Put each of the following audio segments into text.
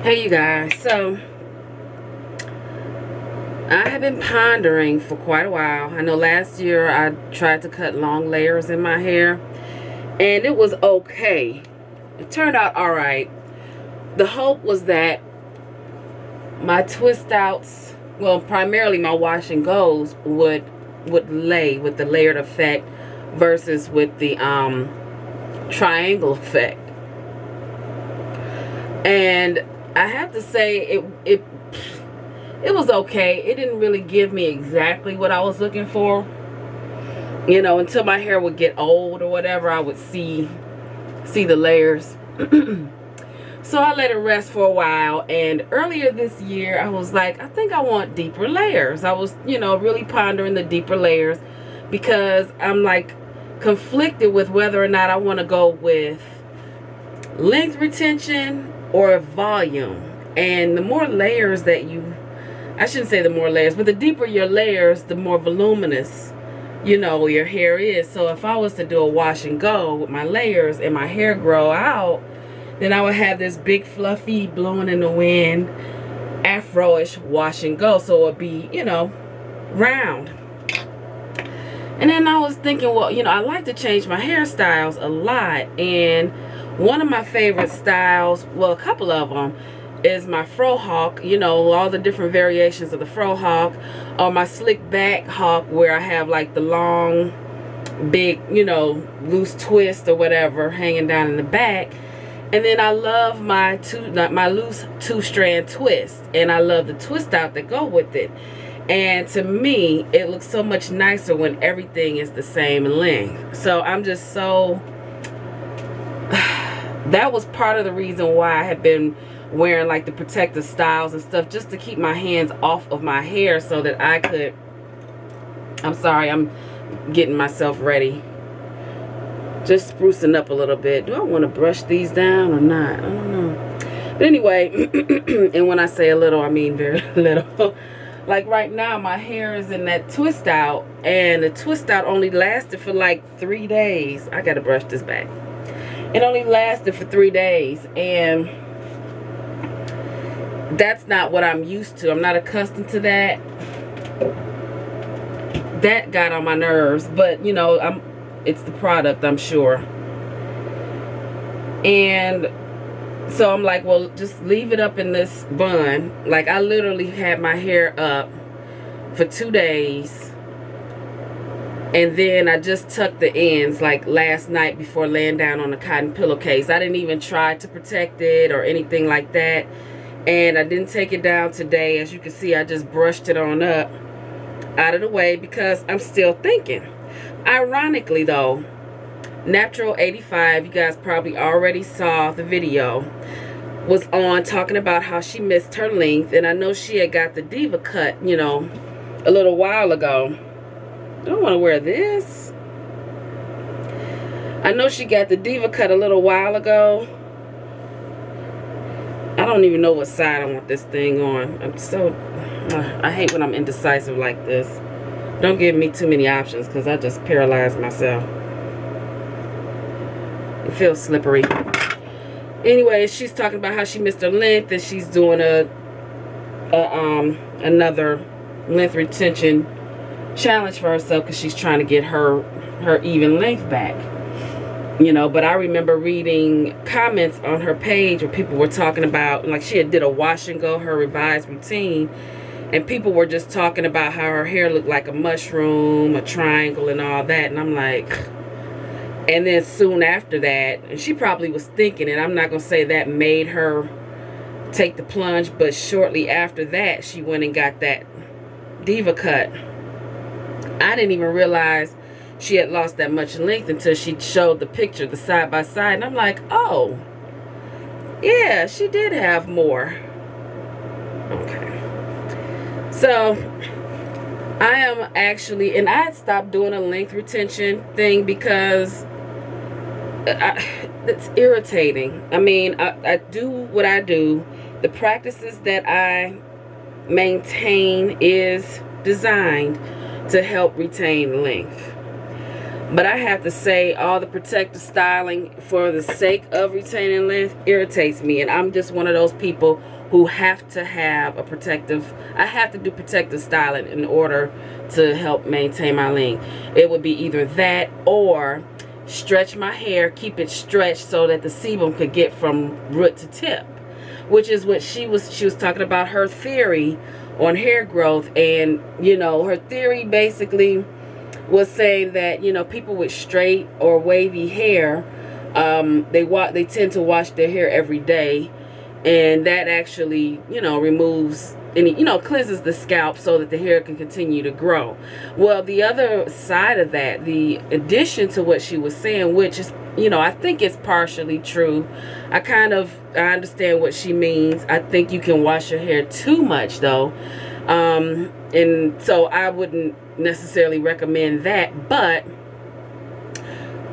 Hey you guys, so I have been pondering for quite a while. I know last year I tried to cut long layers in my hair and it was okay. It turned out alright. The hope was that my twist outs, well primarily my wash and goes, would lay with the layered effect versus with the triangle effect. And I have to say it was okay. It didn't really give me exactly what I was looking for. You know, until my hair would get old or whatever, I would see the layers. So I let it rest for a while, and earlier this year I was like, I think I want deeper layers. I was, you know, really pondering the deeper layers because I'm like conflicted with whether or not I want to go with length retention or volume. And the more layers that I shouldn't say the more layers, but the deeper your layers, the more voluminous, you know, your hair is. So if I was to do a wash and go with my layers and my hair grow out, then I would have this big fluffy blowing in the wind afro-ish wash and go. So it would be, you know, round. And then I was thinking, well, you know, I like to change my hairstyles a lot, and one of my favorite styles, well, a couple of them, is my fro hawk, you know, all the different variations of the fro hawk, or my slick back hawk where I have like the long, big, you know, loose twist or whatever hanging down in the back. And then I love my loose two-strand twist, and I love the twist out that go with it. And to me, it looks so much nicer when everything is the same length. So I'm just so... that was part of the reason why I had been wearing like the protective styles and stuff, just to keep my hands off of my hair so that I could... I'm sorry, I'm getting myself ready. Just sprucing up a little bit. Do I want to brush these down or not? I don't know. But anyway, and when I say a little, I mean very little. Like right now, my hair is in that twist out, and the twist out only lasted for like 3 days. I gotta brush this back. It only lasted for 3 days, and that's not what I'm used to. I'm not accustomed to that. That got on my nerves, but you know, it's the product, I'm sure. And so I'm like, well, just leave it up in this bun. Like, I literally had my hair up for 2 days, and then I just tucked the ends like last night before laying down on a cotton pillowcase. I didn't even try to protect it or anything like that, and I didn't take it down today. As you can see, I just brushed it on up out of the way because I'm still thinking. Ironically though, Naptural85, you guys probably already saw the video, was on talking about how she missed her length, and I know she had got the diva cut, you know, a little while ago. I don't want to wear this. I know she got the diva cut a little while ago. I don't even know what side I want this thing on. I hate when I'm indecisive like this. Don't give me too many options because I just paralyze myself. It feels slippery. Anyway, she's talking about how she missed her length, and she's doing another length retention challenge for herself because she's trying to get her even length back. You know, but I remember reading comments on her page where people were talking about, like, she had did a wash and go, her revised routine, and people were just talking about how her hair looked like a mushroom, a triangle, and all that. And I'm like... And then soon after that, and she probably was thinking it, I'm not going to say that made her take the plunge, but shortly after that, she went and got that diva cut. I didn't even realize she had lost that much length until she showed the picture, the side by side. And I'm like, oh, yeah, she did have more. Okay. So I am actually, and I had stopped doing a length retention thing because it's irritating. I mean, I do what I do. The practices that I maintain is designed to help retain length. But I have to say, all the protective styling for the sake of retaining length irritates me. And I'm just one of those people who have to have a protective, I have to do protective styling in order to help maintain my length. It would be either that or stretch my hair, keep it stretched so that the sebum could get from root to tip, which is what she was talking about, her theory on hair growth. And, you know, her theory basically was saying that, you know, people with straight or wavy hair, they tend to wash their hair every day, and that actually, you know, removes any, you know, cleanses the scalp so that the hair can continue to grow. Well, the other side of that, the addition to what she was saying, which is, you know, I think it's partially true. I understand what she means. I think you can wash your hair too much though. And so I wouldn't necessarily recommend that. But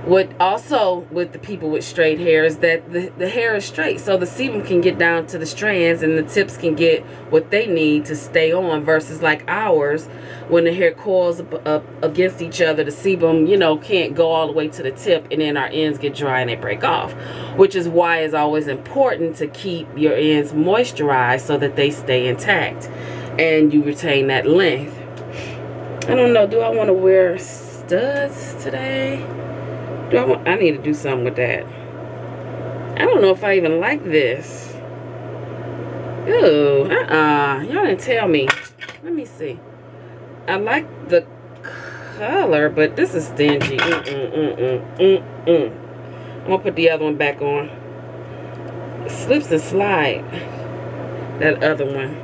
what also with the people with straight hair is that the hair is straight, so the sebum can get down to the strands and the tips can get what they need to stay on, versus like ours, when the hair coils up against each other, the sebum, you know, can't go all the way to the tip, and then our ends get dry and they break off, which is why it's always important to keep your ends moisturized so that they stay intact and you retain that length. I don't know, do I want to wear studs today? I need to do something with that. I don't know if I even like this. Ew, y'all didn't tell me. Let me see. I like the color, but this is stingy. I'm gonna put the other one back on. It slips and slide. That other one.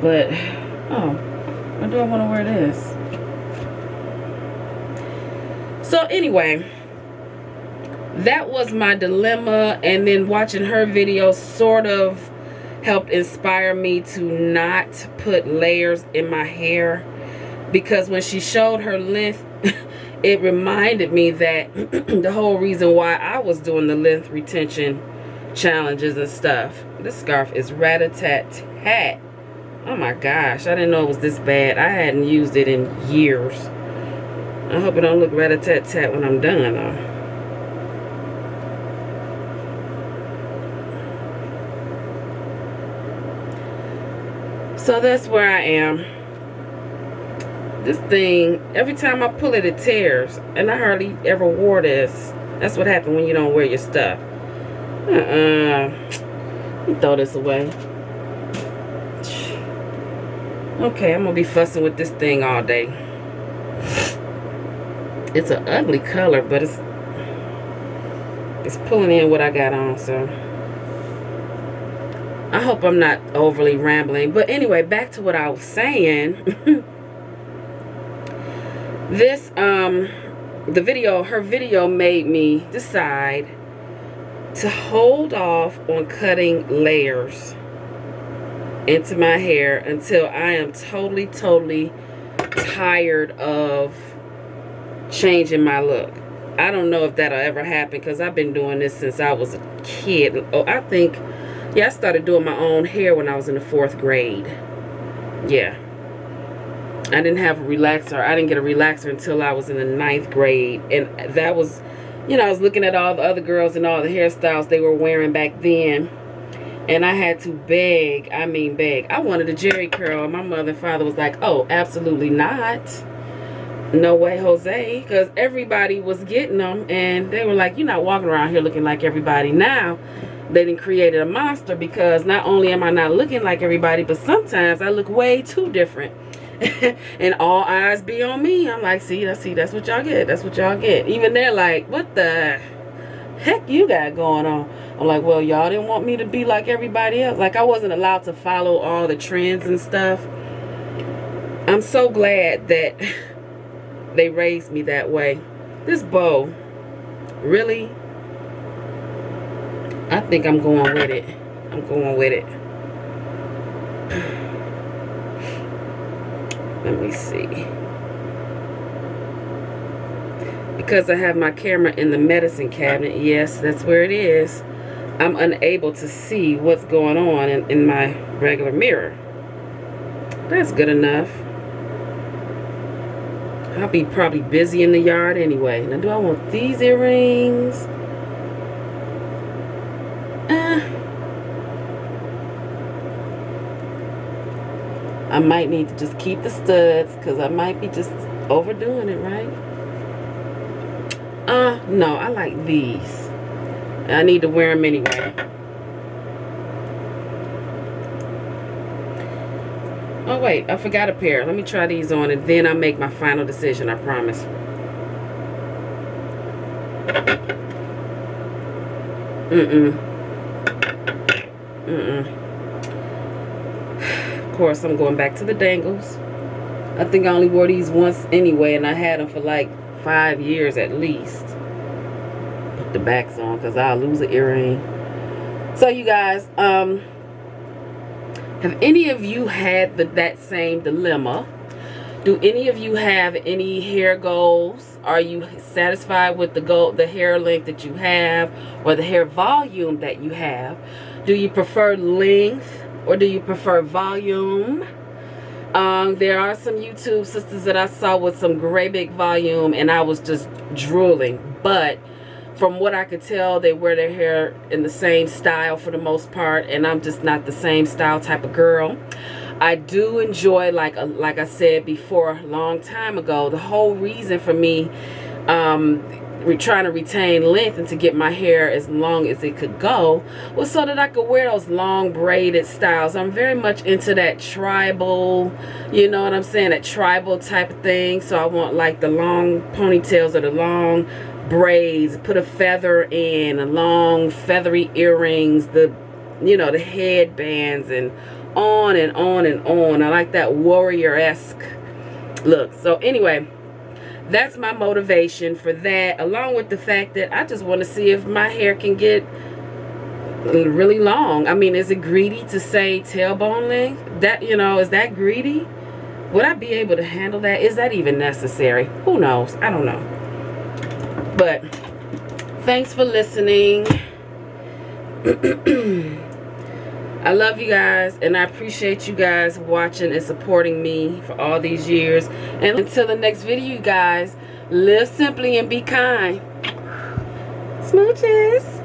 But, oh, why do I want to wear this? So anyway, that was my dilemma, and then watching her video sort of helped inspire me to not put layers in my hair, because when she showed her length, it reminded me that the whole reason why I was doing the length retention challenges and stuff. This scarf is rat-a-tat-tat. Oh my gosh, I didn't know it was this bad. I hadn't used it in years. I hope it don't look rat-a-tat-tat when I'm done though. So that's where I am. This thing, every time I pull it, it tears. And I hardly ever wore this. That's what happened when you don't wear your stuff. Let me throw this away. Okay, I'm gonna be fussing with this thing all day. It's an ugly color, but it's pulling in what I got on, so I hope I'm not overly rambling. But anyway, back to what I was saying. This her video made me decide to hold off on cutting layers into my hair until I am totally tired of changing my look. I don't know if that'll ever happen, because I've been doing this since I was a kid. Oh, I think, yeah, I started doing my own hair when I was in the 4th grade. Yeah. I didn't have a relaxer. I didn't get a relaxer until I was in the 9th grade. And that was, you know, I was looking at all the other girls and all the hairstyles they were wearing back then. And I had to beg. I mean, beg. I wanted a jerry curl. And my mother and father was like, oh, absolutely not. No way, Jose. Because everybody was getting them. And they were like, you're not walking around here looking like everybody. Now, they done created a monster, because not only am I not looking like everybody, but sometimes I look way too different. And all eyes be on me. I'm like, see, that's what y'all get. That's what y'all get. Even they're like, what the heck you got going on? I'm like, well, y'all didn't want me to be like everybody else. Like, I wasn't allowed to follow all the trends and stuff. I'm so glad that they raised me that way. This bow, really, I think I'm going with it. I'm going with it. Let me see. Because I have my camera in the medicine cabinet, yes, that's where it is, I'm unable to see what's going on in my regular mirror. That's good enough. I'll be probably busy in the yard anyway. Now, do I want these earrings? I might need to just keep the studs because I might be just overdoing it, right? No, I like these. I need to wear them anyway. Oh, wait, I forgot a pair. Let me try these on and then I'll make my final decision, I promise. Of course, I'm going back to the dangles. I think I only wore these once anyway, and I had them for like 5 years at least. Put the backs on because I'll lose an earring. So you guys, have any of you had that same dilemma? Do any of you have any hair goals? Are you satisfied with the hair length that you have or the hair volume that you have? Do you prefer length or do you prefer volume? There are some YouTube sisters that I saw with some great big volume and I was just drooling. But from what I could tell, they wear their hair in the same style for the most part, and I'm just not the same style type of girl. I do enjoy, like I said before a long time ago, the whole reason for me trying to retain length and to get my hair as long as it could go was so that I could wear those long braided styles. I'm very much into that tribal, you know what I'm saying, that tribal type of thing. So I want like the long ponytails or the long braids, put a feather in, a long feathery earrings, the headbands, and on and on and on. I like that warrior-esque look. So anyway, that's my motivation for that, along with the fact that I just want to see if my hair can get really long. I mean, is it greedy to say tailbone length? That, is that greedy? Would I be able to handle that? Is that even necessary? Who knows? I don't know. But thanks for listening. I love you guys, and I appreciate you guys watching and supporting me for all these years. And until the next video, you guys, live simply and be kind. Smooches.